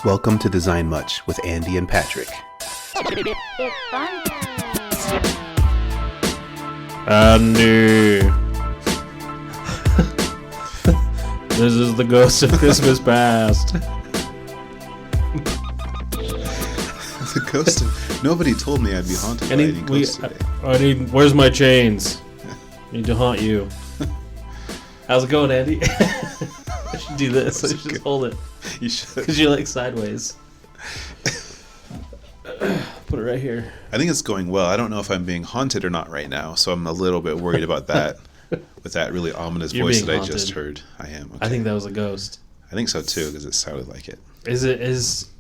Welcome to Design Much with Andy and Patrick. It's fun time. Andy. This is the ghost of Christmas past. The ghost of... Nobody told me I'd be haunted by any ghosts today. Where's my chains? Need to haunt you. How's it going, Andy? I should do this. I should just hold it. You should. Because you're like sideways. Put it right here. I think it's going well. I don't know if I'm being haunted or not right now, so I'm a little bit worried about that. With that really ominous voice that haunted. I just heard. I am. Okay. I think that was a ghost. I think so too, because it sounded like it. That's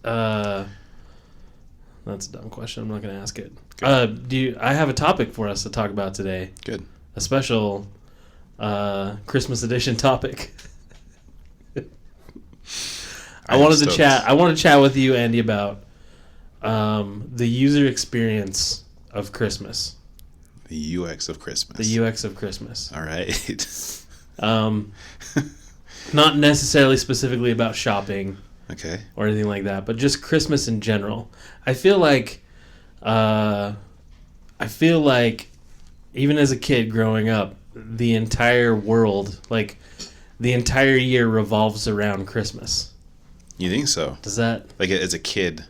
a dumb question. I'm not going to ask it. I have a topic for us to talk about today. Good. A special Christmas edition topic. I want to chat with you, Andy, about the user experience of Christmas. The UX of Christmas. The UX of Christmas. All right. Not necessarily specifically about shopping. Okay. Or anything like that, but just Christmas in general. I feel like even as a kid growing up, the entire world, like the entire year revolves around Christmas. You think so? Does that... Like as a kid,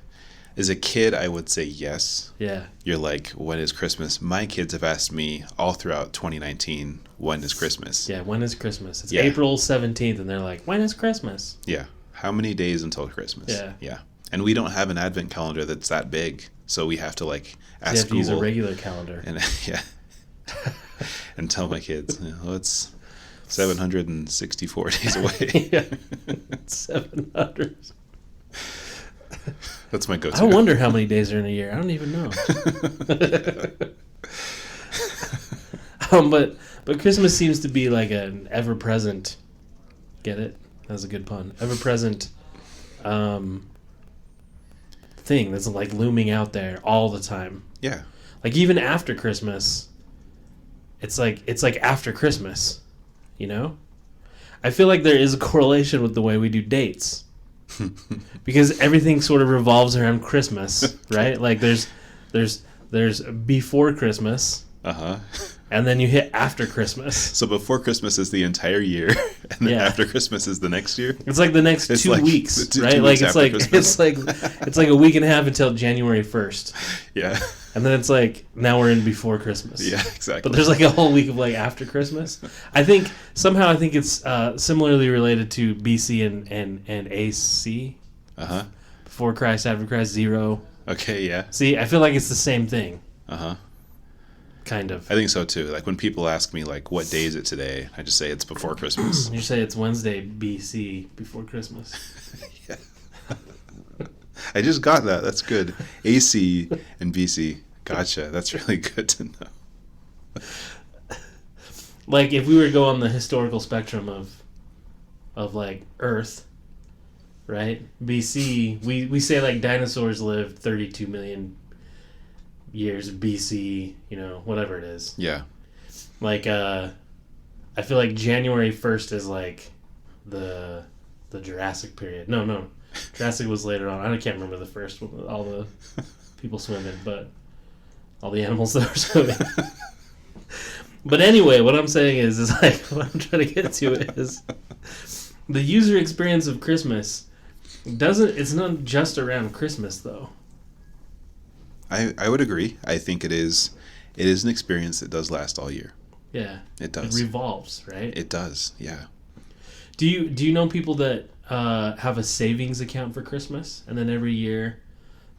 I would say yes. Yeah. You're like, when is Christmas? My kids have asked me all throughout 2019, when is Christmas? Yeah, when is Christmas? It's April 17th, and they're like, when is Christmas? Yeah. How many days until Christmas? Yeah. Yeah. And we don't have an advent calendar that's that big, so we have to like ask you have to Google. use a regular calendar. And yeah. And tell my kids, it's 764 days away. Yeah. 700. That's my go-to. I wonder how many days are in a year. I don't even know. But Christmas seems to be like an ever-present. Get it? That's a good pun. Ever-present thing that's like looming out there all the time. Yeah. Like even after Christmas, it's like after Christmas, you know? I feel like there is a correlation with the way we do dates. Because everything sort of revolves around Christmas, right? Like there's before Christmas. Uh-huh. And then you hit after Christmas. So before Christmas is the entire year, and then after Christmas is the next year. It's like the next 2 weeks, right? Like it's like a week and a half until January 1st. Yeah. And then it's like now we're in before Christmas. Yeah, exactly. But there's like a whole week of like after Christmas. I think it's similarly related to BC and AC. Uh-huh. Before Christ, after Christ, zero. Okay, yeah. See, I feel like it's the same thing. Uh-huh. Kind of. I think so too. Like when people ask me like what day is it today, I just say it's before Christmas. You say it's Wednesday BC, before Christmas. Yeah. I just got that. That's good. AC and BC. Gotcha. That's really good to know. Like if we were to go on the historical spectrum of like Earth, right? BC, we say like dinosaurs lived 32 million years BC, whatever it is. Yeah. Like I feel like January 1st is like the Jurassic period. No. Jurassic was later on. I can't remember the first one, all the people swimming, but all the animals that were swimming. But anyway, what I'm saying is like what I'm trying to get to is the user experience of Christmas it's not just around Christmas though. I would agree. I think it is an experience that does last all year. Yeah. It does. It revolves, right? It does, yeah. Do you know people that have a savings account for Christmas, and then every year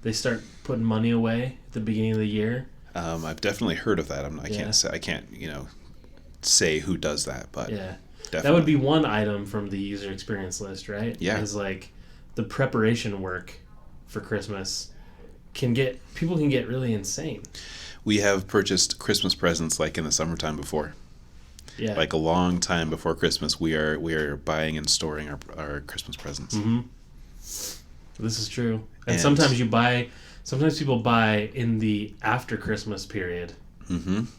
they start putting money away at the beginning of the year? I've definitely heard of that. I can't say who does that, but yeah, definitely. That would be one item from the user experience list, right? Yeah, is like the preparation work for Christmas people can get really insane. We have purchased Christmas presents like in the summertime before. Yeah. Like a long time before Christmas, we are buying and storing our Christmas presents. Mm-hmm. This is true. And sometimes people buy in the after Christmas period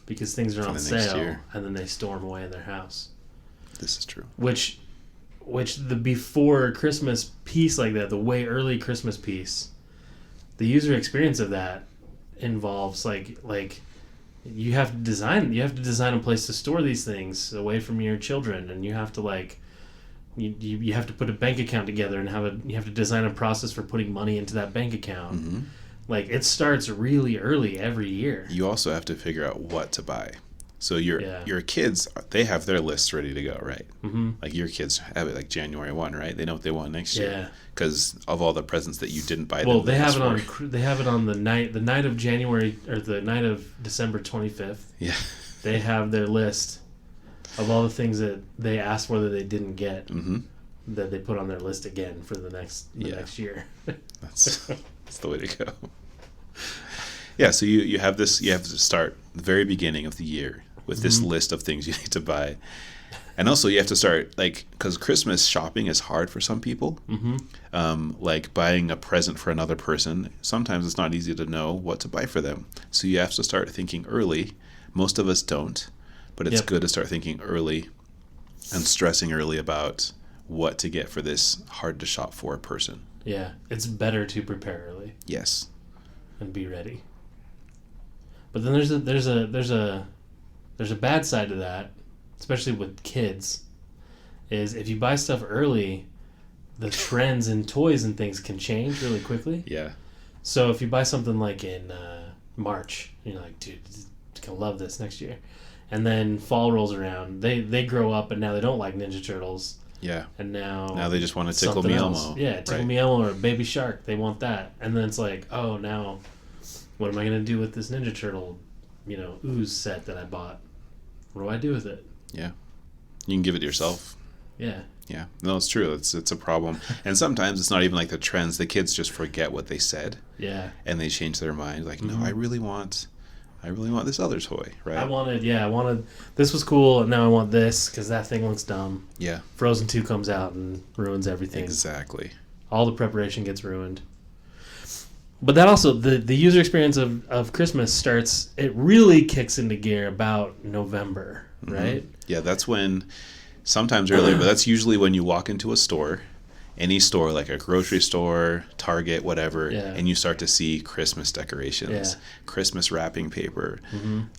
because things are on sale, and then they store them away in their house. This is true. Which which the before Christmas piece like that, the way early Christmas piece, the user experience of that involves like you have to design a place to store these things away from your children, and you have to like you have to put a bank account together and you have to design a process for putting money into that bank account. Mm-hmm. Like it starts really early every year. You also have to figure out what to buy. So your kids, they have their lists ready to go, right? Mm-hmm. Like your kids have it like January 1, right? They know what they want next year. Yeah. Because of all the presents that you didn't buy. Well, them they have it for. on. They have it on the night of January or the night of December 25th. Yeah. They have their list of all the things that they asked for that they didn't get. Mm-hmm. That they put on their list again for the next year. That's the way to go. Yeah, so you have this. You have to start the very beginning of the year with this list of things you need to buy, and also you have to start because Christmas shopping is hard for some people. Mm-hmm. Like buying a present for another person. Sometimes it's not easy to know what to buy for them, so you have to start thinking early. Most of us don't, but it's good to start thinking early and stressing early about what to get for this hard to shop for person. Yeah, it's better to prepare early. Yes. And be ready. But then there's a bad side to that, especially with kids, is if you buy stuff early, the trends in toys and things can change really quickly. Yeah. So if you buy something like in March, you're like, dude, I'm gonna love this next year. And then fall rolls around, they grow up and now they don't like Ninja Turtles. Yeah. And now they just want to Tickle something Me else. Elmo. Yeah, Tickle Me Elmo or Baby Shark. They want that. And then it's like, oh, now what am I going to do with this Ninja Turtle, ooze set that I bought? What do I do with it? Yeah. You can give it to yourself. Yeah. Yeah. No, it's true. It's a problem. And sometimes it's not even like the trends. The kids just forget what they said. Yeah. And they change their mind. Like, no, I really want this other toy, right? I wanted, this was cool, and now I want this because that thing looks dumb. Yeah. Frozen 2 comes out and ruins everything. Exactly. All the preparation gets ruined. But that also, the user experience of Christmas starts, it really kicks into gear about November, right? Yeah, that's when, sometimes earlier, but that's usually when you walk into a store, any store, like a grocery store, Target, whatever, and you start to see Christmas decorations, Christmas wrapping paper,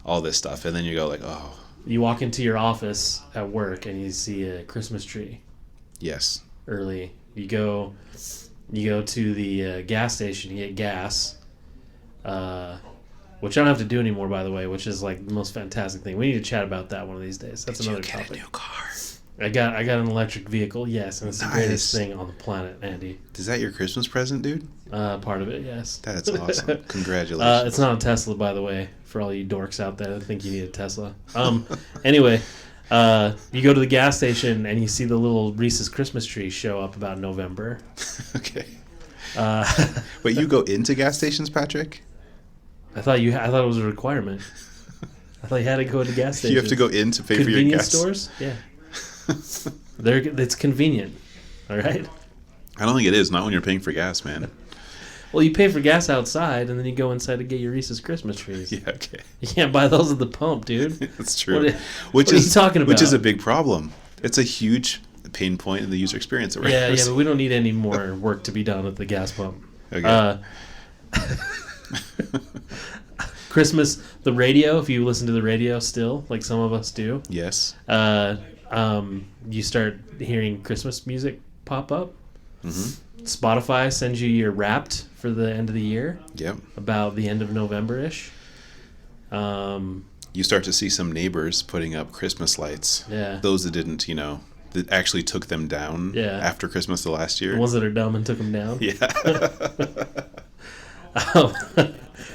all this stuff. And then you go like, oh. You walk into your office at work and you see a Christmas tree. Yes. Early. You go to the gas station, you get gas, which I don't have to do anymore, by the way, which is like the most fantastic thing. We need to chat about that one of these days. That's another topic. Get a new car? I got an electric vehicle, yes, and it's the greatest thing on the planet, Andy. Is that your Christmas present, dude? Part of it, yes. That's awesome. Congratulations. It's not a Tesla, by the way, for all you dorks out there that think you need a Tesla. Anyway, you go to the gas station and you see the little Reese's Christmas tree show up about November. Okay. But you go into gas stations, Patrick? I thought it was a requirement. I thought you had to go to gas stations. You have to go in to pay for your gas. Convenience stores? Yeah. It's convenient. All right? I don't think it is. Not when you're paying for gas, man. Well, you pay for gas outside, and then you go inside to get your Reese's Christmas trees. Yeah, okay. You can't buy those at the pump, dude. That's true. What are you talking about? Which is a big problem. It's a huge pain point in the user experience. Yeah, but we don't need any more work to be done at the gas pump. Okay. Christmas, the radio, if you listen to the radio still, like some of us do. Yes. You start hearing Christmas music pop up. Mm-hmm. Spotify sends you your Wrapped for the end of the year. Yep. About the end of November-ish. You start to see some neighbors putting up Christmas lights. Yeah. Those that didn't, that actually took them down after Christmas the last year. The ones that are dumb and took them down. Yeah.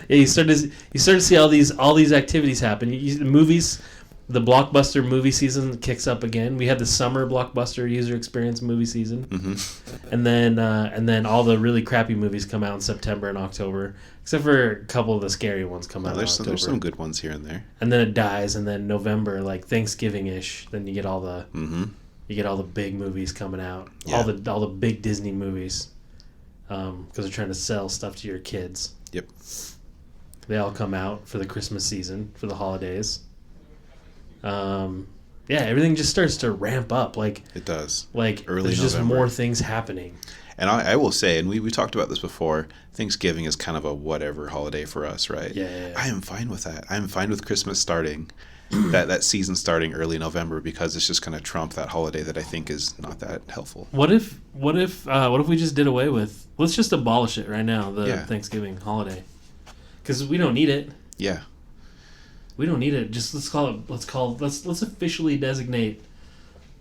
Yeah, you start to see all these activities happen. Movies, the blockbuster movie season kicks up again. We had the summer blockbuster user experience movie season, and then all the really crappy movies come out in September and October, except for a couple of the scary ones come out in October. There's some good ones here and there. And then it dies, and then November, like Thanksgiving-ish, then you get all the big movies coming out, all the big Disney movies, because they're trying to sell stuff to your kids. Yep. They all come out for the Christmas season, for the holidays. Yeah, everything just starts to ramp up. Like It does. like Early there's just November. more things happening. And I will say, and we talked about this before, Thanksgiving is kind of a whatever holiday for us, right? Yeah. I am fine with that. I am fine with Christmas starting, that season starting early November, because it's just going to trump that holiday that I think is not that helpful. What if we just did away with? Let's just abolish it right now. The Yeah. Thanksgiving holiday, because we don't need it. Yeah. We don't need it. Just let's officially designate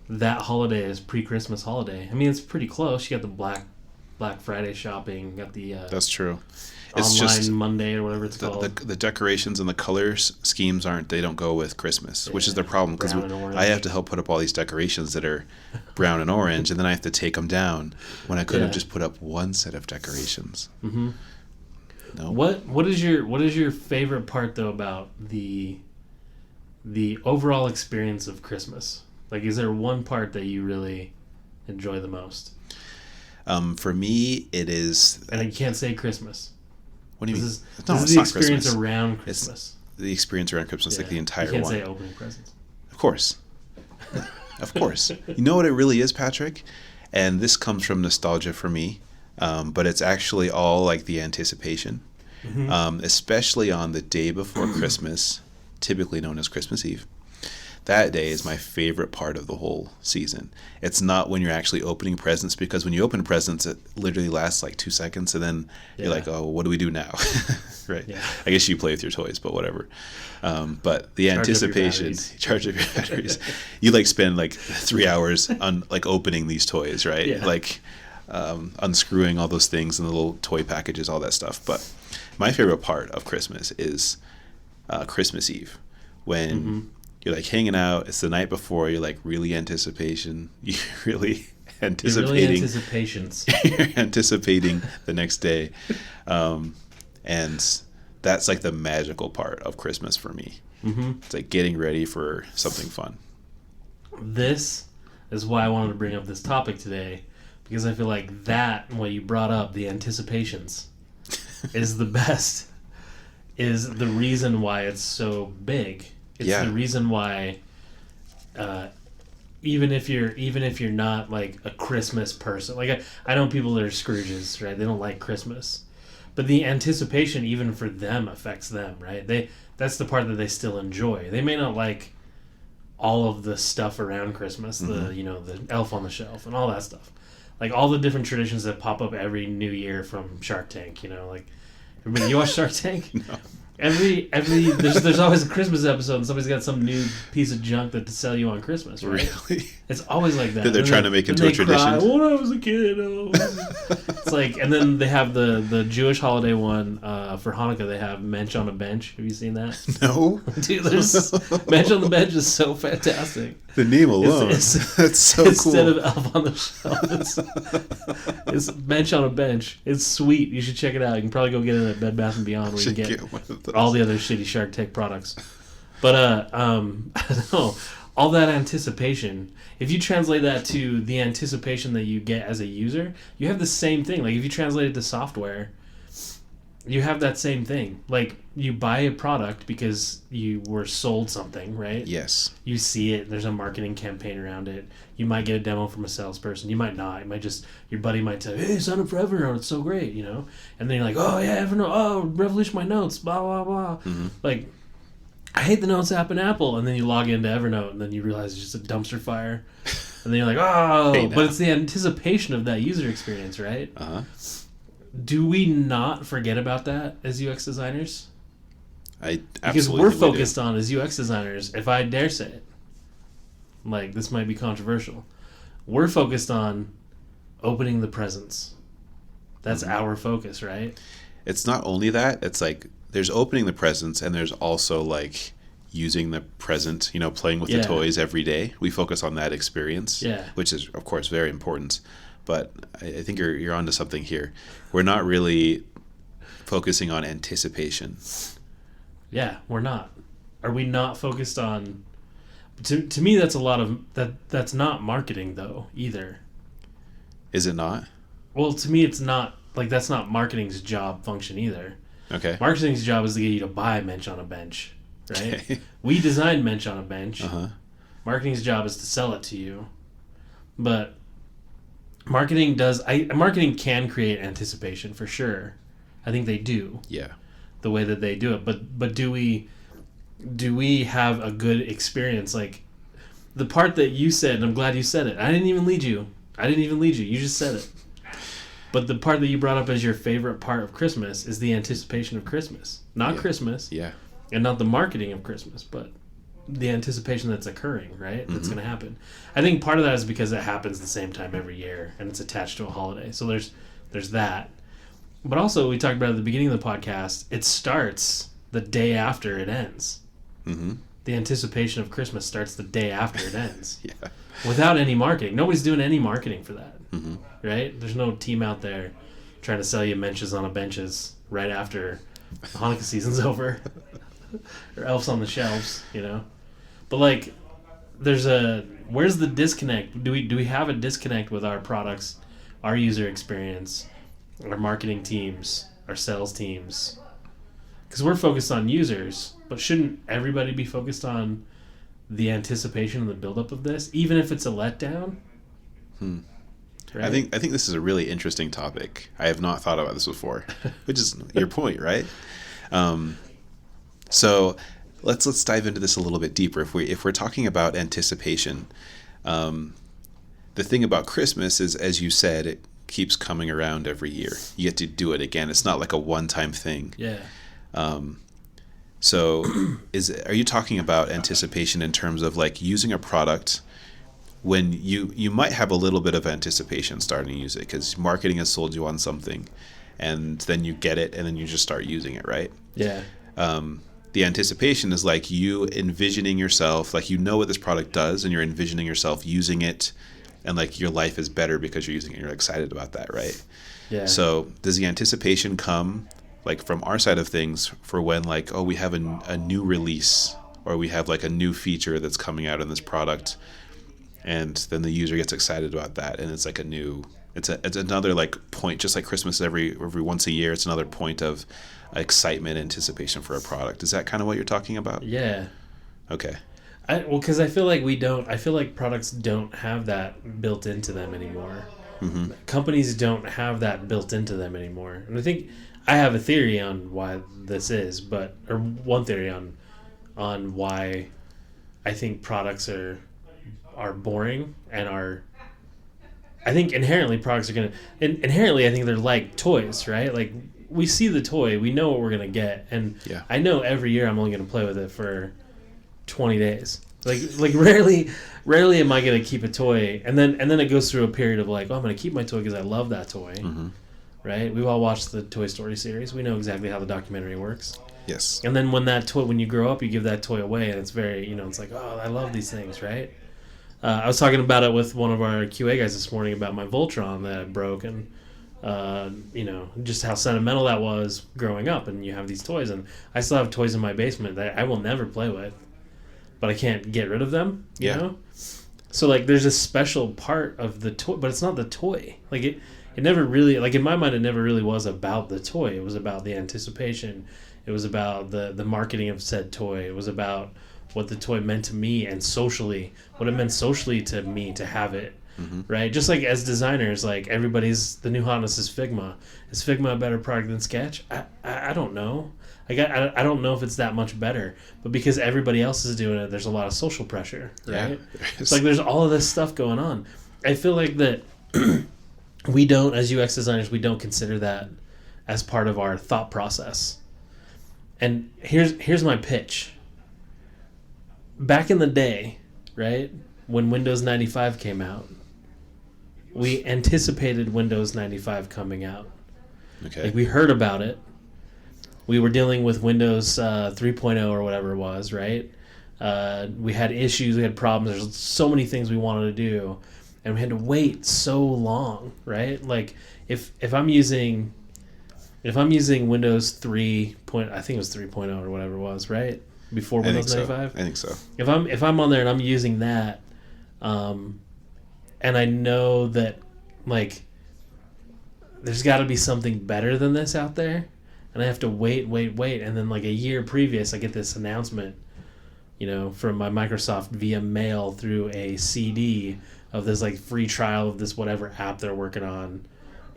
that holiday as pre-Christmas holiday. I mean, it's pretty close. You got the Black Friday shopping. Got the That's true. It's online just Monday or whatever it's called. the decorations and the colors schemes they don't go with Christmas, which is the Yeah. problem, because Brown and orange. I have to help put up all these decorations that are brown and orange, and then I have to take them down when I could have Yeah. just put up one set of decorations. Mm-hmm. No. What is your favorite part though about the overall experience of Christmas? Like, is there one part that you really enjoy the most? For me, it is. And you can't say Christmas. What do you mean? This No, is it's the not experience Christmas. around Christmas. The experience around Christmas, like the entire You can't one. say opening presents. Of course. Of course. You know what it really is, Patrick? And this comes from nostalgia for me, but it's actually all like the anticipation, especially on the day before Christmas, typically known as Christmas Eve. That day is my favorite part of the whole season. It's not when you're actually opening presents, because when you open presents, it literally lasts like 2 seconds, and then you're like, oh, what do we do now? Right? Yeah. I guess you play with your toys, but whatever. But the Charge up your anticipation, batteries. charge up your batteries. You like spend like 3 hours on like opening these toys, right? Yeah. Like unscrewing all those things and the little toy packages, all that stuff. But my favorite part of Christmas is Christmas Eve, when you're like hanging out. It's the night before. You're like really anticipation. You're really anticipating. Anticipations. You're anticipating the next day, and that's like the magical part of Christmas for me. It's like getting ready for something fun. This is why I wanted to bring up this topic today, because I feel like that, what you brought up, the anticipations, is the best, is the reason why it's so big. It's Yeah. the reason why, even if you're not like a Christmas person, like I know people that are Scrooges, right? They don't like Christmas, but the anticipation even for them affects them, right? That's the part that they still enjoy. They may not like all of the stuff around Christmas, the Elf on the Shelf and all that stuff, like all the different traditions that pop up every New Year from Shark Tank. Like everybody, you watch Shark Tank? No. Every there's always a Christmas episode and somebody's got some new piece of junk that to sell you on Christmas, right? Really? It's always like that. That they're And trying then- to make then into a they tradition? Cry, when I was a kid, it's like, and then they have the Jewish holiday one for Hanukkah. They have Mensch on a Bench. Have you seen that? No. Dude, there's Mensch on the Bench is so fantastic. The name alone. It's- That's so Instead cool. of Elf on the Shelf, it's Bench on a Bench. It's sweet. You should check it out. You can probably go get it at Bed Bath & Beyond, where you Should can get one of those. all the other shitty Shark Tank products. But I don't know, all that anticipation, if you translate that to the anticipation that you get as a user, you have the same thing. Like if you translate it to software, you have that same thing. Like you buy a product because you were sold something, right? Yes. You see it, there's a marketing campaign around it. You might get a demo from a salesperson. You might not. You might just, your buddy might tell you, hey, sign up for Evernote. It's so great, And then you're like, oh, yeah, Evernote. Oh, revolution my notes, blah, blah, blah. Like, I hate the Notes app in Apple. And then you log into Evernote, and then you realize it's just a dumpster fire. And then you're like, oh, Hey, now. but it's the anticipation of that user experience, right? Uh-huh. Do we not forget about that as UX designers? I Because absolutely we're do. focused on, as UX designers, if I dare say it, like this might be controversial, we're focused on opening the presents. That's our focus, right? It's not only that, it's like there's opening the presents, and there's also like using the present, playing with Yeah. the toys every day. We focus on that experience, Yeah. which is of course very important. But I think you're onto something here. We're not really focusing on anticipation. Yeah, we're not. Are we not focused on? To me, that's a lot of that. That's not marketing though either. Is it not? Well, to me, it's not like that's not marketing's job function either. Okay. Marketing's job is to get you to buy Mensch on a Bench, right? Okay. We designed Mensch on a Bench. Uh-huh. Marketing's job is to sell it to you. But marketing can create anticipation for sure. I think they do. Yeah. The way that they do it. But do we have a good experience? Like the part that you said, and I'm glad you said it. I didn't even lead you. You just said it. But the part that you brought up as your favorite part of Christmas is the anticipation of Christmas. Not Christmas. Yeah. And not the marketing of Christmas, but the anticipation that's occurring, right? That's going to happen. I think part of that is because it happens the same time every year and it's attached to a holiday. So there's that. But also, we talked about at the beginning of the podcast, it starts the day after it ends. Mm-hmm. The anticipation of Christmas starts the day after it ends. Yeah. Without any marketing. Nobody's doing any marketing for that. Right? There's no team out there trying to sell you menches on a benches right after the Hanukkah season's over. Or elves on the shelves, you know? But like, where's the disconnect? Do we have a disconnect with our products, our user experience, our marketing teams, our sales teams? Because we're focused on users, but shouldn't everybody be focused on the anticipation and the buildup of this, even if it's a letdown? Right? I think this is a really interesting topic. I have not thought about this before, which is your point, right? So let's dive into this a little bit deeper. If we're talking about anticipation, the thing about Christmas is, as you said, it keeps coming around every year. You get to do it again. It's not like a one-time thing. Yeah. So are you talking about anticipation in terms of like using a product when you might have a little bit of anticipation starting to use it because marketing has sold you on something and then you get it and then you just start using it, right? Yeah. The anticipation is like you envisioning yourself, like you know what this product does and you're envisioning yourself using it and like your life is better because you're using it and you're excited about that, right? Yeah. So does the anticipation come like from our side of things for when like, oh, we have a new release or we have like a new feature that's coming out in this product and then the user gets excited about that and it's like it's another like point, just like Christmas every once a year, it's another point of excitement, anticipation for a product. Is that kind of what you're talking about? Yeah. Okay. Because I feel like products don't have that built into them anymore. Mm-hmm. Companies don't have that built into them anymore. And I think I have a theory on why this is, or one theory on why I think products are boring and I think inherently products are inherently I think they're like toys, right? Like we see the toy, we know what we're gonna get, and I know every year I'm only gonna play with it for 20 days. Like rarely am I gonna keep a toy, and then it goes through a period of like, oh, I'm gonna keep my toy because I love that toy, right? We've all watched the Toy Story series. We know exactly how the documentary works. Yes. And then when you grow up, you give that toy away, and it's very, it's like, oh, I love these things, right? I was talking about it with one of our QA guys this morning about my Voltron that I broke, and just how sentimental that was growing up. And you have these toys, and I still have toys in my basement that I will never play with, but I can't get rid of them. You know, so like there's a special part of the toy, but it's not the toy. Like it never really, like in my mind, it never really was about the toy. It was about the anticipation. It was about the marketing of said toy. It was about what the toy meant to me and socially, what it meant socially to me to have it, right? Just like as designers, like the new hotness is Figma. Is Figma a better product than Sketch? I don't know. I don't know if it's that much better, but because everybody else is doing it, there's a lot of social pressure, right? Yeah, it's like there's all of this stuff going on. I feel like that we don't, as UX designers, we don't consider that as part of our thought process. And here's my pitch. Back in the day, right, when Windows 95 came out, we anticipated Windows 95 coming out. Okay. Like we heard about it. We were dealing with Windows 3.0 or whatever it was, right? We had issues, we had problems. There's so many things we wanted to do, and we had to wait so long, right? Like if I'm using Windows 3. I think it was 3.0 or whatever it was, right? Before Windows 95? I think so. If I'm on there and I'm using that, and I know that like there's got to be something better than this out there, and I have to wait, and then like a year previous I get this announcement from my Microsoft via mail through a CD of this like free trial of this whatever app they're working on,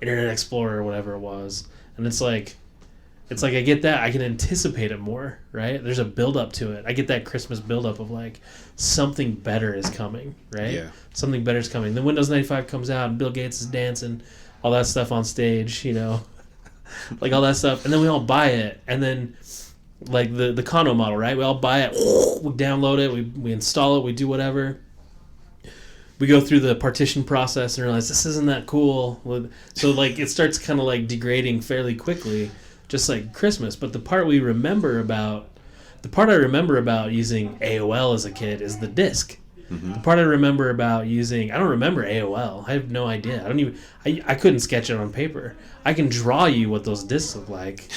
Internet Explorer or whatever it was. And it's like I get that. I can anticipate it more, right? There's a build up to it. I get that Christmas build up of like something better is coming, right? Yeah. Something better is coming. Then Windows 95 comes out and Bill Gates is dancing, all that stuff on stage, like all that stuff. And then we all buy it. And then like the Kano model, right? We all buy it, we download it, we install it, we do whatever. We go through the partition process and realize this isn't that cool. So like it starts kind of like degrading fairly quickly, just like Christmas. But the part I remember about using AOL as a kid is the disc. Mm-hmm. The part I remember about using, I don't remember AOL. I have no idea. I couldn't sketch it on paper. I can draw you what those discs look like.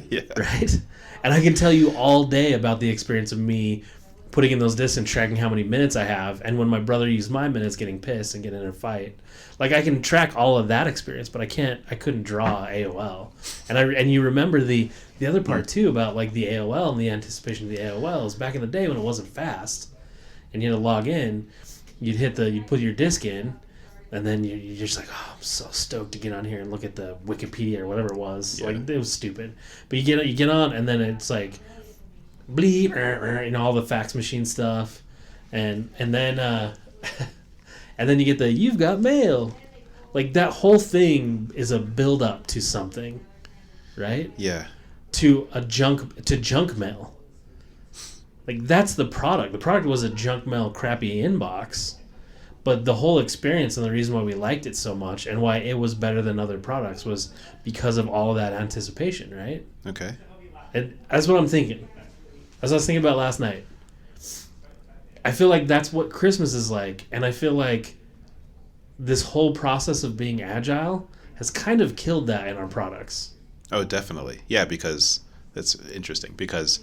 Yeah. Right? And I can tell you all day about the experience of me putting in those discs and tracking how many minutes I have, and when my brother used my minutes, getting pissed and getting in a fight. Like I can track all of that experience, but I couldn't draw AOL. And you remember the other part too about like the AOL and the anticipation of the AOL is back in the day when it wasn't fast, and you had to log in, you'd put your disc in, and then you're just like, oh, I'm so stoked to get on here and look at the Wikipedia or whatever it was. Yeah. Like it was stupid, but you get on, and then it's like bleep, all the fax machine stuff, and then and then you get the you've got mail. Like that whole thing is a build up to something, right? Yeah. To junk mail. Like that's the product. The product was a junk mail crappy inbox, but the whole experience and the reason why we liked it so much and why it was better than other products was because of all of that anticipation, right? Okay. And that's what I'm thinking. As I was thinking about last night, I feel like that's what Christmas is like, and I feel like this whole process of being agile has kind of killed that in our products. Oh, definitely. Yeah, because that's interesting. Because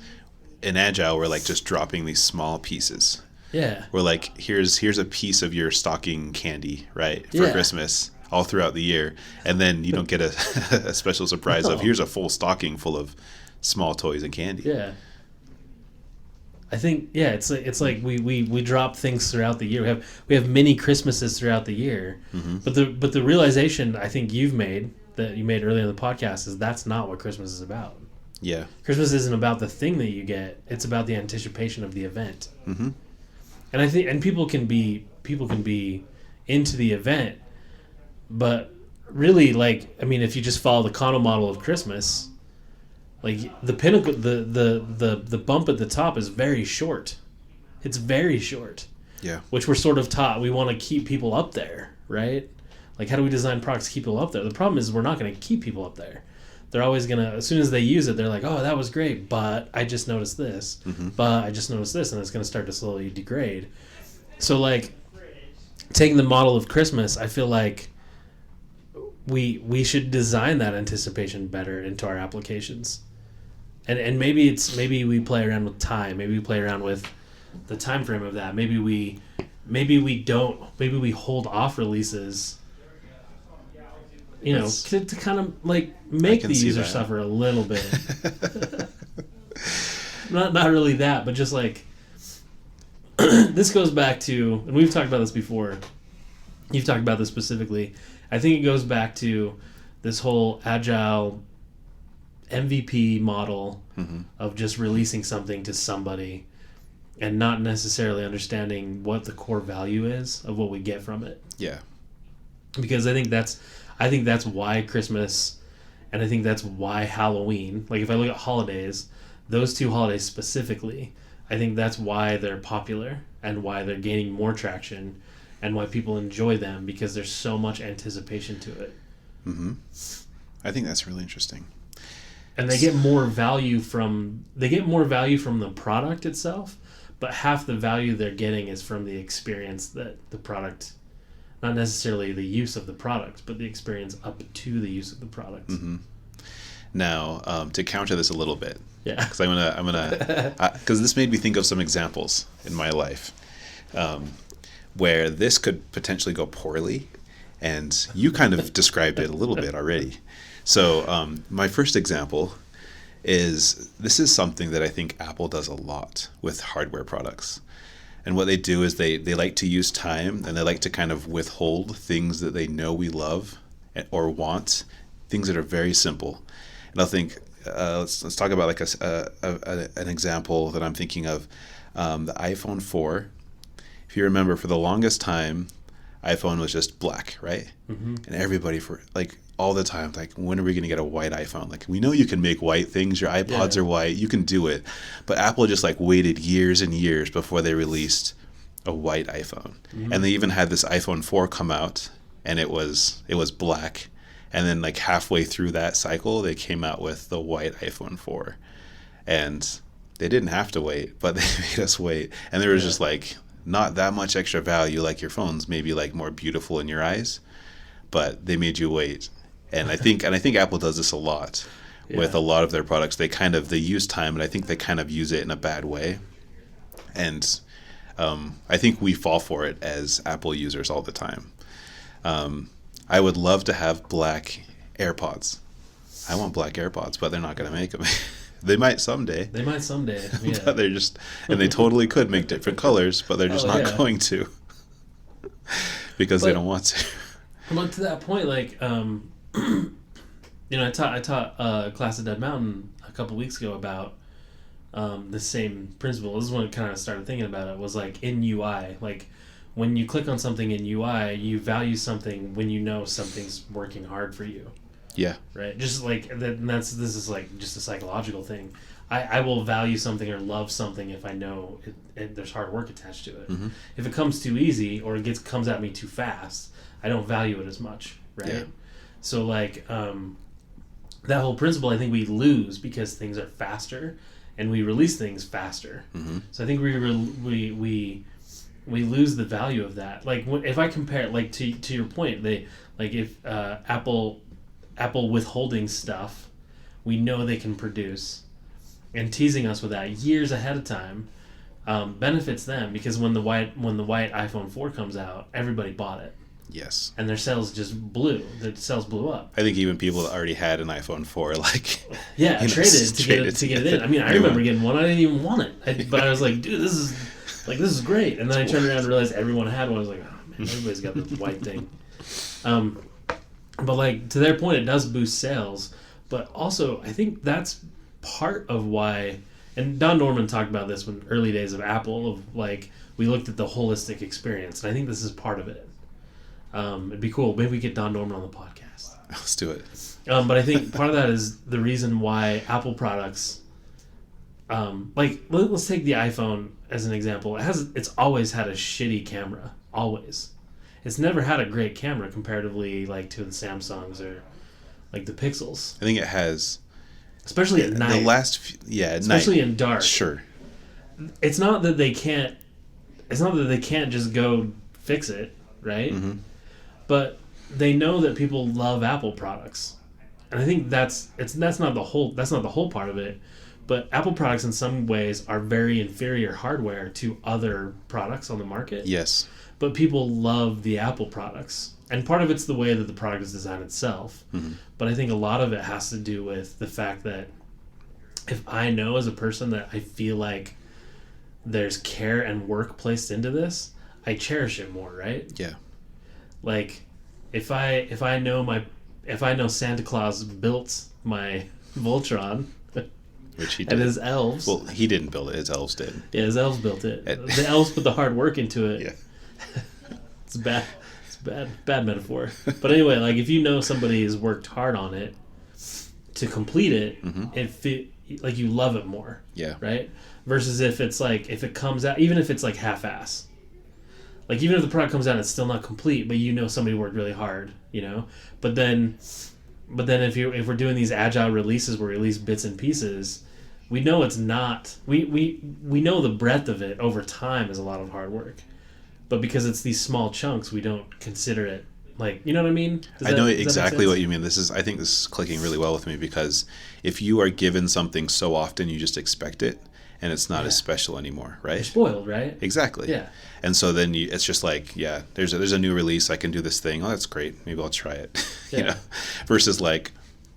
in agile, we're like just dropping these small pieces. Yeah. We're like, here's a piece of your stocking candy, right, for Christmas all throughout the year, and then you don't get a special surprise of here's a full stocking full of small toys and candy. Yeah. I think it's like we drop things throughout the year. We have mini Christmases throughout the year, mm-hmm. but the realization I think you made earlier in the podcast is that's not what Christmas is about. Yeah, Christmas isn't about the thing that you get; it's about the anticipation of the event. Mm-hmm. And I think people can be into the event, but really, like if you just follow the Kano model of Christmas. Like the pinnacle, the bump at the top is very short. It's very short. Yeah. Which we're sort of taught. We want to keep people up there, right? Like how do we design products to keep people up there? The problem is we're not going to keep people up there. They're always going to, as soon as they use it, they're like, oh, that was great, but I just noticed this. Mm-hmm. But I just noticed this, and it's going to start to slowly degrade. So like taking the model of Christmas, I feel like we should design that anticipation better into our applications. And maybe we play around with time. Maybe we play around with the time frame of that. Maybe we hold off releases. To kind of like make the user suffer a little bit. not really that, but just like this goes back to, and we've talked about this before. You've talked about this specifically. I think it goes back to this whole agile MVP model mm-hmm. of just releasing something to somebody and not necessarily understanding what the core value is of what we get from it. Yeah. Because I think that's why Christmas, and I think that's why Halloween, like if I look at holidays, those two holidays specifically, I think that's why they're popular and why they're gaining more traction and why people enjoy them, because there's so much anticipation to it. Mm-hmm. I think that's really interesting. And they get more value from the product itself, but half the value they're getting is from the experience that the product, not necessarily the use of the product, but the experience up to the use of the product. Mm-hmm. Now, to counter this a little bit, yeah, because I'm gonna because this made me think of some examples in my life where this could potentially go poorly, and you kind of described it a little bit already. So my first example is this is something that I think Apple does a lot with hardware products. And what they do is they like to use time, and they like to kind of withhold things that they know we love or want, things that are very simple. And I think let's talk about like an example that I'm thinking of, the iPhone 4. If you remember, for the longest time, iPhone was just black, right? Mm-hmm. And everybody for like all the time, like, when are we going to get a white iPhone? Like, we know you can make white things. Your iPods are white. You can do it. But Apple just like waited years and years before they released a white iPhone. Mm-hmm. And they even had this iPhone 4 come out, and it was black. And then like halfway through that cycle, they came out with the white iPhone 4. And they didn't have to wait, but they made us wait. And there was just like not that much extra value. Like, your phone's maybe like more beautiful in your eyes, but they made you wait. And I think Apple does this a lot with a lot of their products. They use time, and I think they kind of use it in a bad way. And I think we fall for it as Apple users all the time. I would love to have black AirPods. I want black AirPods, but they're not going to make them. They might someday. Yeah. But they're just, and they totally could make different colors, but they're just not going to because they don't want to. But to that point, like, I taught a class at Dead Mountain a couple weeks ago about the same principle. This is when I kind of started thinking about it, was like in UI. Like, when you click on something in UI, you value something when you know something's working hard for you. Yeah. Right. Just like that. And this is like just a psychological thing. I will value something or love something if I know there's hard work attached to it. Mm-hmm. If it comes too easy or it comes at me too fast, I don't value it as much. Right. Yeah. So like that whole principle, I think we lose because things are faster and we release things faster. Mm-hmm. So I think we lose the value of that. Like, if I compare, like, to your point, if Apple withholding stuff, we know they can produce, and teasing us with that years ahead of time benefits them, because when the white iPhone 4 comes out, everybody bought it. Yes. And their sales just blew. Their sales blew up. I think even people that already had an iPhone 4, like... traded to get it in. I mean, I remember getting one. I didn't even want it. But I was like, dude, this is great. And then I turned around and realized everyone had one. I was like, oh, man, everybody's got the white thing. But, like, to their point, it does boost sales. But also, I think that's part of why... And Don Norman talked about this when early days of Apple, of, like, we looked at the holistic experience. And I think this is part of it. It'd be cool. Maybe we get Don Norman on the podcast. Let's do it. But I think part of that is the reason why Apple products, like, let's take the iPhone as an example. It's always had a shitty camera. Always. It's never had a great camera comparatively, like, to the Samsungs or, like, the Pixels. I think it has. Especially at night. Especially in dark. Sure. It's not that they can't just go fix it, right? Mm-hmm. But they know that people love Apple products, and I think that's not the whole part of it. But Apple products in some ways are very inferior hardware to other products on the market. Yes. But people love the Apple products, and part of it's the way that the product is designed itself. Mm-hmm. But I think a lot of it has to do with the fact that if I know as a person that I feel like there's care and work placed into this, I cherish it more, right? Yeah. Like, if I know Santa Claus built my Voltron, which he did, and his elves. Well, he didn't build it. His elves did. Yeah, his elves built it. The elves put the hard work into it. Yeah. It's bad. It's bad metaphor. But anyway, like, if you know somebody has worked hard on it to complete it, mm-hmm. Like, you love it more. Yeah. Right. Versus if it comes out, even if it's like half-ass. Like, even if the product comes out and it's still not complete, but you know somebody worked really hard, you know? But then if we're doing these agile releases where we release bits and pieces, we know it's not... We know the breadth of it over time is a lot of hard work. But because it's these small chunks, we don't consider it, like... You know what I mean? I know exactly what you mean. I think this is clicking really well with me, because if you are given something so often, you just expect it. And it's not as special anymore, right? You're spoiled, right? Exactly. Yeah. And so then it's just like, yeah, there's a new release. I can do this thing. Oh, that's great. Maybe I'll try it. Yeah. You know, versus like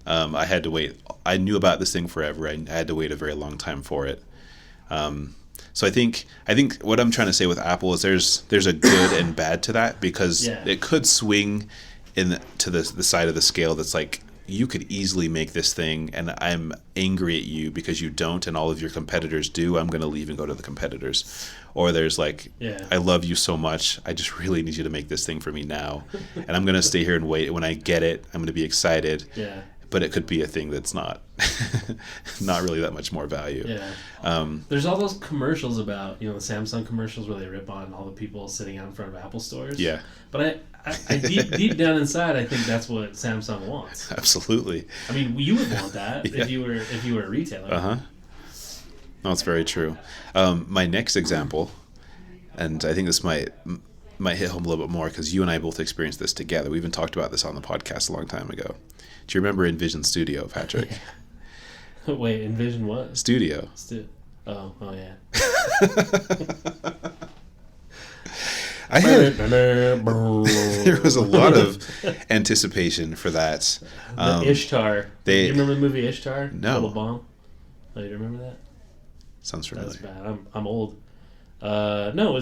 I had to wait. I knew about this thing forever. I had to wait a very long time for it. So I think what I'm trying to say with Apple is there's a good and bad to that, because it could swing to the side of the scale that's like, you could easily make this thing, and I'm angry at you because you don't, and all of your competitors do. I'm going to leave and go to the competitors. Or there's like, I love you so much, I just really need you to make this thing for me now, and I'm going to stay here and wait. When I get it, I'm going to be excited. Yeah. But it could be a thing that's not really that much more value. Yeah. There's all those commercials about, the Samsung commercials where they rip on all the people sitting out in front of Apple stores. Yeah. But I deep down inside, I think that's what Samsung wants. Absolutely. I mean, you would want that if you were a retailer. No, that's very true. My next example, and I think this might hit home a little bit more because you and I both experienced this together. We even talked about this on the podcast a long time ago. Do you remember Envision Studio, Patrick? Wait, Envision what? Studio. Oh yeah. There was a lot of anticipation for that. Ishtar. Do you remember the movie Ishtar? No. Total Bomb? Oh, you remember that? Sounds familiar. That's bad. I'm old. No, it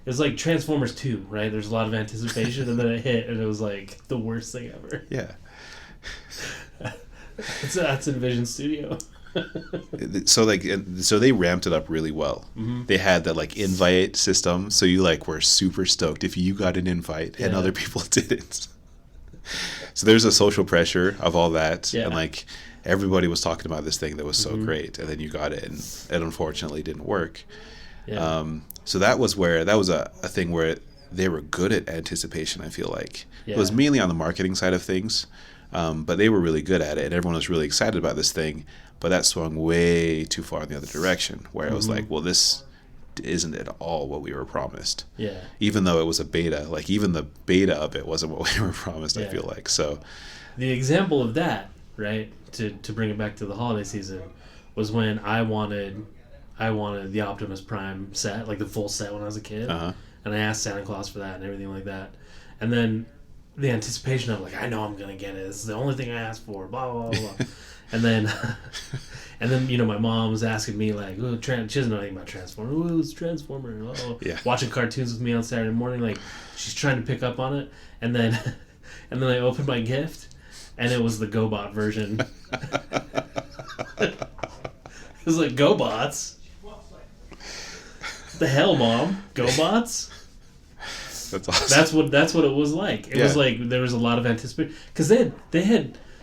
was like Transformers 2, right? There's a lot of anticipation, and then it hit, and it was like the worst thing ever. Yeah. That's Envision Studio. So they ramped it up really well. Mm-hmm. They had that like invite system, so you like were super stoked if you got an invite and other people didn't. So there's a social pressure of all that, and like everybody was talking about this thing that was so great, and then you got it, and it unfortunately didn't work. Yeah. So that was a thing where they were good at anticipation. I feel like it was mainly on the marketing side of things, but they were really good at it, and everyone was really excited about this thing. But that swung way too far in the other direction, where it was like, well, this isn't at all what we were promised. Yeah. Even though it was a beta, like even the beta of it wasn't what we were promised. I feel like so. The example of that, right, to bring it back to the holiday season, was when I wanted the Optimus Prime set, like the full set when I was a kid, and I asked Santa Claus for that and everything like that, and then the anticipation of like, I know I'm gonna get it. This is the only thing I asked for. Blah blah blah. blah. And then my mom was asking me like, oh, she doesn't know anything about Transformers. Oh, it's Transformer. Oh, watching cartoons with me on Saturday morning, like she's trying to pick up on it, and then I opened my gift, and it was the GoBot version. It was like, GoBots. The hell, Mom? GoBots? That's awesome. That's what it was like. It was like there was a lot of anticipation because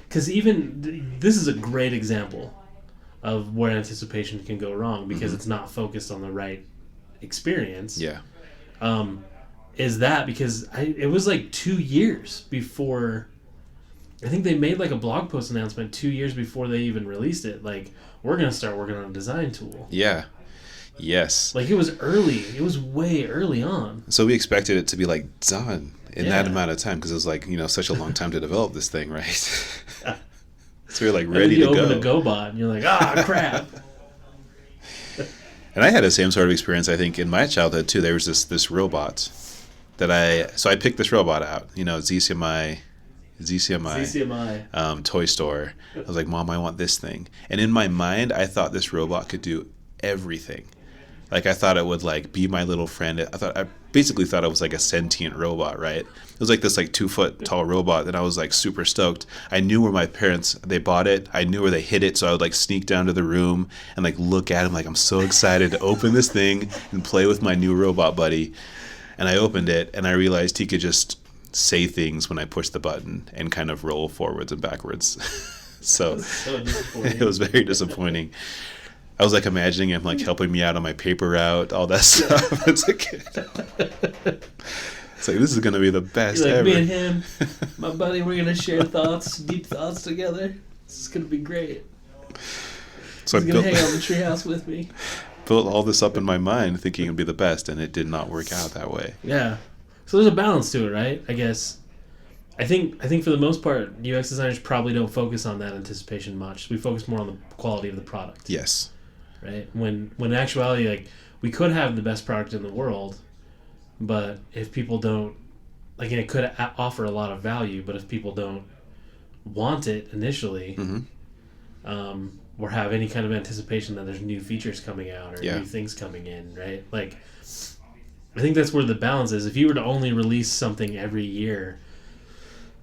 because even this is a great example of where anticipation can go wrong because it's not focused on the right experience. Yeah. Is that because it was like 2 years before. I think they made like a blog post announcement 2 years before they even released it. Like, we're gonna start working on a design tool. Yeah. Yes. Like, it was early. It was way early on. So we expected it to be like done in that amount of time because it was like, such a long time to develop this thing, right? So you're like ready to go. You open a GoBot and you're like, crap. And I had the same sort of experience, I think, in my childhood too. There was this robot that I picked this robot out. ZCMI toy store. I was like, Mom, I want this thing. And in my mind, I thought this robot could do everything. Like, I thought it would like be my little friend. I basically thought it was like a sentient robot, right? It was like this like 2 foot tall robot, and I was like super stoked. I knew where my parents, they bought it. I knew where they hid it, so I would like sneak down to the room and like look at him like I'm so excited to open this thing and play with my new robot buddy. And I opened it, and I realized he could just say things when I pushed the button and kind of roll forwards and backwards. So it was very disappointing. I was like imagining him like helping me out on my paper route, all that stuff as a kid. It's like, this is going to be the best ever. Me and him, my buddy, we're going to share deep thoughts together. This is going to be great. So He's going to hang out in the treehouse with me. Built all this up in my mind thinking it would be the best, and it did not work out that way. Yeah. So there's a balance to it, right? I guess. I think for the most part, UX designers probably don't focus on that anticipation much. We focus more on the quality of the product. Yes. Right? When in actuality, like, we could have the best product in the world, but if people don't, like, and it could offer a lot of value, but if people don't want it initially, or have any kind of anticipation that there's new features coming out or new things coming in, right? Like, I think that's where the balance is. If you were to only release something every year,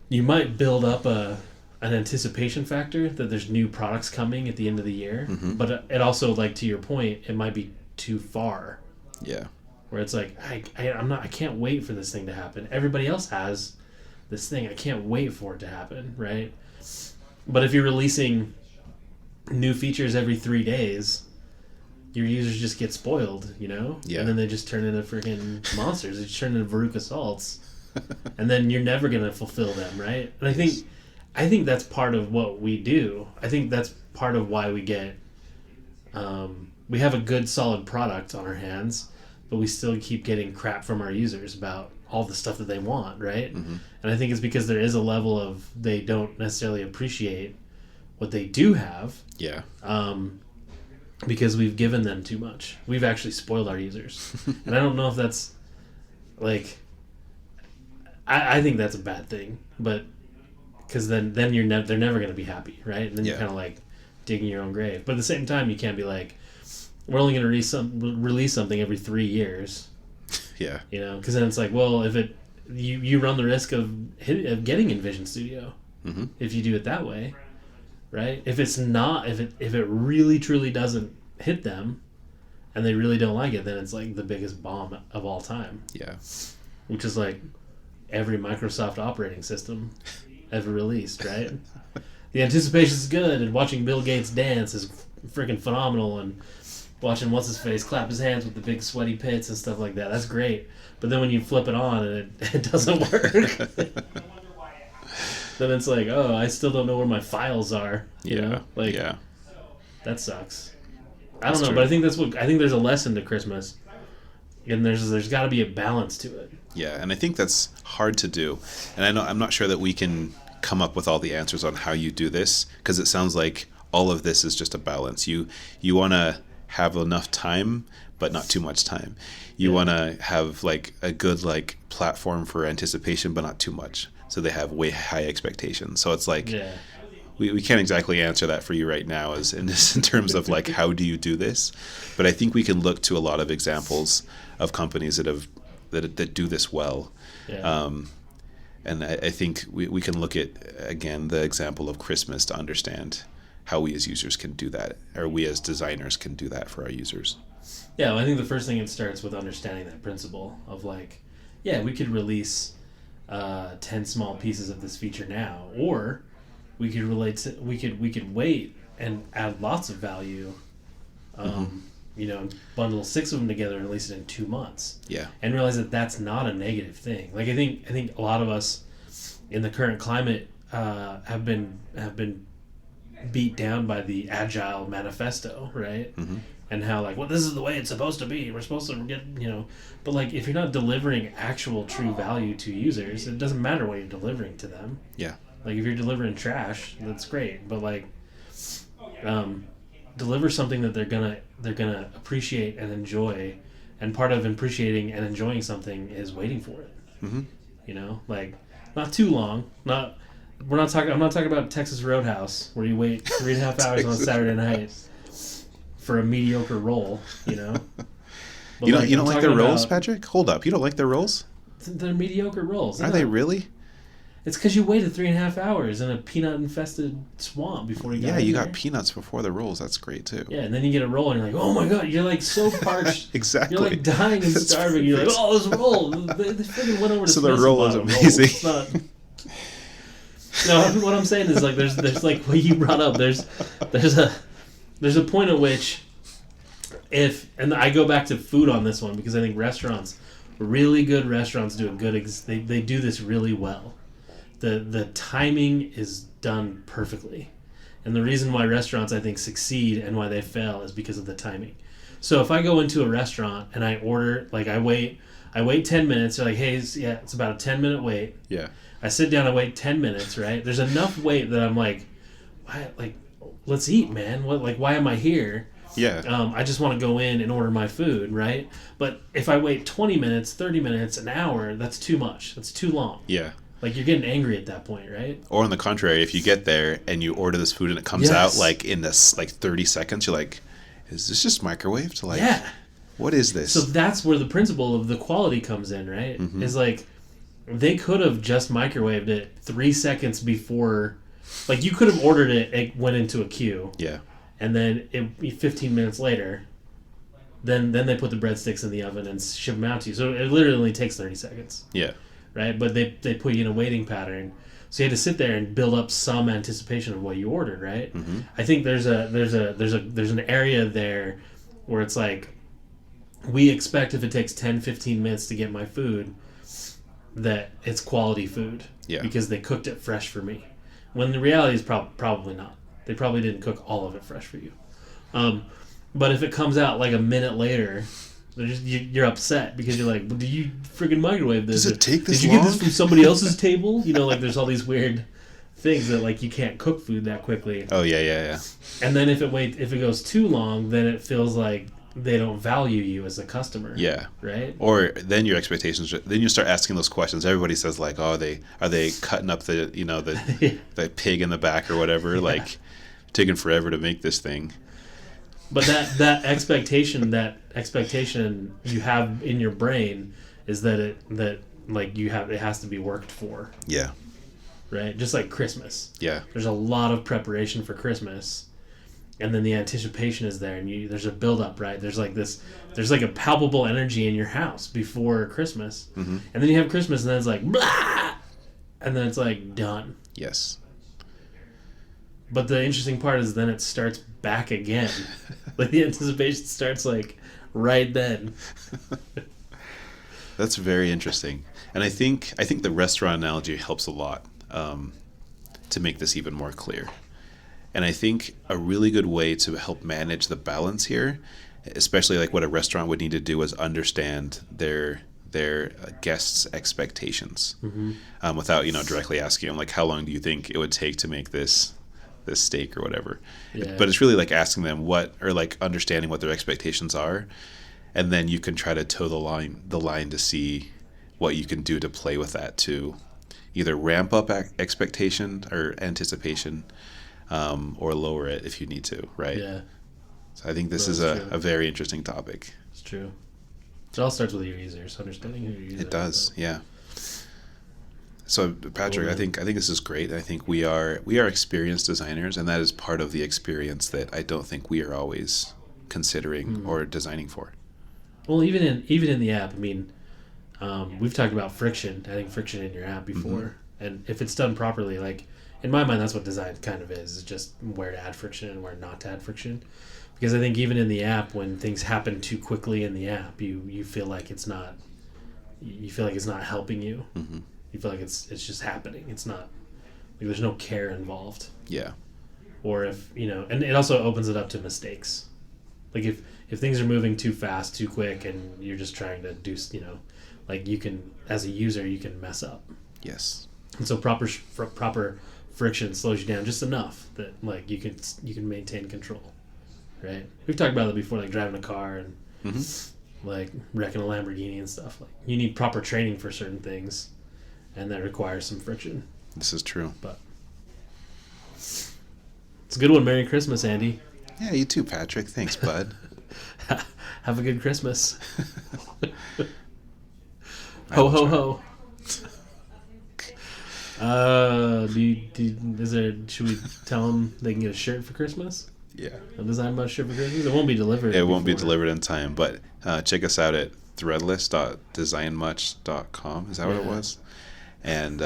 you might build up an anticipation factor that there's new products coming at the end of the year. But it also, like, to your point, it might be too far. Yeah. Where it's like, I can't wait for this thing to happen. Everybody else has this thing. I can't wait for it to happen, right? But if you're releasing new features every 3 days, your users just get spoiled, you know? Yeah. And then they just turn into freaking monsters. They just turn into Veruca Salts. And then you're never going to fulfill them, right? And I think that's part of what we do. I think that's part of why we get... we have a good, solid product on our hands, but we still keep getting crap from our users about all the stuff that they want, right? And I think it's because there is a level of they don't necessarily appreciate what they do have. Yeah. Because we've given them too much. We've actually spoiled our users. And I don't know if that's, like... I think that's a bad thing, but... Because then they're never going to be happy, right? And then you're kind of, like, digging your own grave. But at the same time, you can't be like, we're only going to release something every 3 years. Yeah. You know, because then it's like, well, if you run the risk of getting Envision Studio if you do it that way, right? If it's not, if it really truly doesn't hit them, and they really don't like it, then it's like the biggest bomb of all time. Yeah. Which is like every Microsoft operating system ever released, right? The anticipation is good, and watching Bill Gates dance is freaking phenomenal, and watching what's-his-face clap his hands with the big sweaty pits and stuff like that, that's great. But then when you flip it on and it doesn't work, then it's like, oh, I still don't know where my files are. You know? Like, that sucks. I don't know, but I think I think there's a lesson to Christmas, and there's got to be a balance to it. Yeah, and I think that's hard to do. And I'm not sure that we can come up with all the answers on how you do this, because it sounds like all of this is just a balance. You want to have enough time, but not too much time. You want to have like a good like platform for anticipation, but not too much, so they have way high expectations. So it's like we can't exactly answer that for you right now, as in terms of like how do you do this. But I think we can look to a lot of examples of companies that do this well. And I think we can look at, again, the example of Christmas to understand how we as users can do that, or we as designers can do that for our users. Yeah, well, I think the first thing it starts with understanding that principle of like, yeah, we could release 10 small pieces of this feature now, or we could we could wait and add lots of value, you know, bundle 6 of them together and release it in 2 months. Yeah. And realize that that's not a negative thing. Like I think a lot of us in the current climate have been beat down by the Agile manifesto, right? And how like, well, this is the way it's supposed to be. We're supposed to get, you know, but like if you're not delivering actual true value to users, it doesn't matter what you're delivering to them. Yeah. Like if you're delivering trash, that's great, but like deliver something that they're gonna appreciate and enjoy, and part of appreciating and enjoying something is waiting for it. You know, like not too long. I'm not talking about Texas Roadhouse where you wait 3.5 hours on a Saturday night for a mediocre roll. You know. But you don't like their rolls, Patrick? Hold up, you don't like their rolls? They're mediocre rolls. Are they really? It's because you waited 3.5 hours in a peanut-infested swamp before you got Yeah, you there. got peanuts before the rolls. That's great, too. Yeah, and then you get a roll, and you're like, oh my god, you're like so parched. Exactly. You're like dying and That's starving. You're like, perfect. oh, this roll. They freaking went over to So the Smith's roll and is bought a amazing. It's not... No, what I'm saying is like there's like what you brought up. There's a point at which and I go back to food on this one because I think restaurants, really good restaurants do a good they do this really well. The timing is done perfectly. And the reason why restaurants, I think, succeed and why they fail is because of the timing. So if I go into a restaurant and I order, like I wait 10 minutes, they're like, hey, it's about a 10-minute wait. Yeah. I sit down, I wait 10 minutes, right? There's enough wait that I'm like, let's eat, man. Why am I here? Yeah. I just want to go in and order my food, right? But if I wait 20 minutes, 30 minutes, an hour, that's too much. That's too long. Yeah. Like, you're getting angry at that point, right? Or on the contrary, if you get there and you order this food and it comes Yes. out like in this like 30 seconds, you're like, is this just microwaved? Like, Yeah. what is this? So that's where the principle of the quality comes in, right? Is like, they could have just microwaved it 3 seconds before. Like, you could have ordered it, it went into a queue, yeah. and then 15 minutes later, then they put the breadsticks in the oven and ship them out to you. So it literally only takes 30 seconds, Yeah. right? But they put you in a waiting pattern. So you had to sit there and build up some anticipation of what you ordered, right? I think there's an area there where it's like, we expect if it takes 10, 15 minutes to get my food, that it's quality food. Yeah. Because they cooked it fresh for me. When the reality is probably not. They probably didn't cook all of it fresh for you. But if it comes out like a minute later, you're upset because you're like, well, do you friggin' microwave this? Does it take this Did you get long? this from somebody else's table? You know, like there's all these weird things that like you can't cook food that quickly. Oh, yeah. And then if it goes too long, then it feels like they don't value you as a customer. Yeah. Right? Or then your expectations, then you start asking those questions. Everybody says like, oh, are they cutting up the, the pig in the back or whatever, like taking forever to make this thing. But that expectation you have in your brain is that it has to be worked for, Yeah. right? Just like Christmas. Yeah. There's a lot of preparation for Christmas, and then the anticipation is there, and there's a build up, right? There's like a palpable energy in your house before Christmas, and then you have Christmas, and then it's like blah, and then it's like done. Yes. But the interesting part is then it starts back again. Like the anticipation starts like right then. That's very interesting. And I think the restaurant analogy helps a lot to make this even more clear. And I think a really good way to help manage the balance here, especially like what a restaurant would need to do, is understand their guests' expectations without directly asking them like, how long do you think it would take to make this steak or whatever. Yeah. But it's really like asking them understanding what their expectations are, and then you can try to toe the line to see what you can do to play with that to either ramp up expectation or anticipation, or lower it if you need to, right? Yeah, So I think this is That's true. a very interesting topic. it's true. It all starts with your users, understanding who your users are. It does, yeah. So Patrick, Cool, I think this is great. I think we are experienced designers, and that is part of the experience that I don't think we are always considering or designing for. Well, even in the app, I mean, we've talked about friction, adding friction in your app before, and if it's done properly, like in my mind, that's what design kind of is just where to add friction and where not to add friction. Because I think even in the app, when things happen too quickly in the app, you feel like it's not helping you. Mm-hmm. You feel like it's just happening. It's not like there's no care involved. Yeah, Or if and it also opens it up to mistakes. Like if things are moving too fast, too quick, and you're just trying to do like you can, as a user, you can mess up. yes, And so proper friction slows you down just enough that like you can maintain control, right? We've talked about it before, like driving a car and like wrecking a Lamborghini and stuff. Like you need proper training for certain things, and that requires some friction. this is true. But it's a good one. Merry Christmas, Andy. Yeah, you too, Patrick. Thanks, bud. Have a good Christmas. Ho ho ho. Should we tell them they can get a shirt for Christmas? Yeah, A design bus shirt for Christmas? It won't be delivered. it won't be before. delivered in time, but check us out at threadless.designmuch.com. Is that what it Yeah. was? And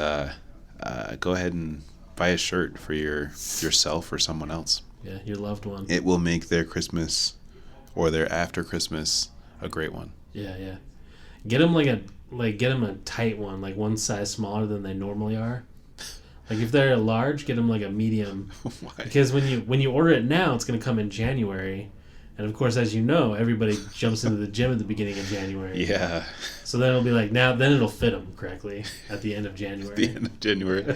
go ahead and buy a shirt for yourself or someone else. Yeah, your loved one. It will make their Christmas or their after Christmas a great one. Yeah, yeah. Get them get them a tight one, like one size smaller than they normally are. Like if they're a large, get them like a medium. Why? Because when you order it now, it's going to come in January, and of course, as you know, everybody jumps into the gym at the beginning of January. Yeah, So then it'll be like then it'll fit them correctly at the end of January. the end of January.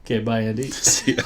Okay, bye, Andy. See ya.